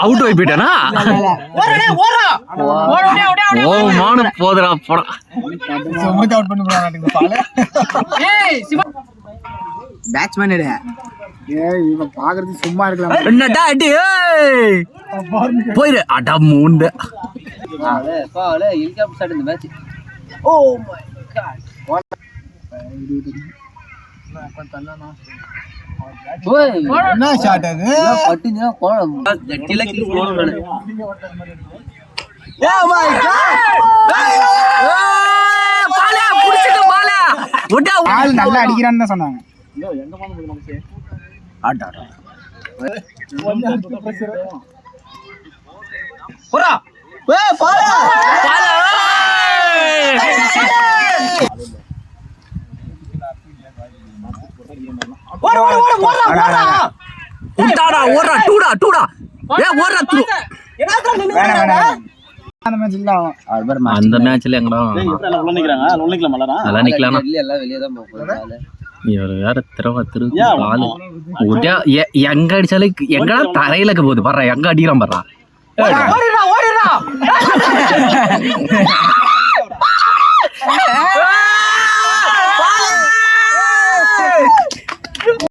Out ஆகி போயிட்டானா? ஓ மான போதுடா போடா. பேட்ஸ்மேன் இவன் பாக்குறது சும்மா இருக்கலாம். என்னடா அடி போயிரு அடா மூண்டு. என்ன ஷாட் அது? நல்லா அடிக்கிறான்னு தான் சொன்னாங்க. அந்த மேட்ச்ல எங்கடா அதெல்லாம் நிக்கலாம். இவர் வேற பாலு எங்க அடிச்சாலும் எங்கடா தரையில போகுது பாரு. எங்க அடிக்கிறான் பாரு.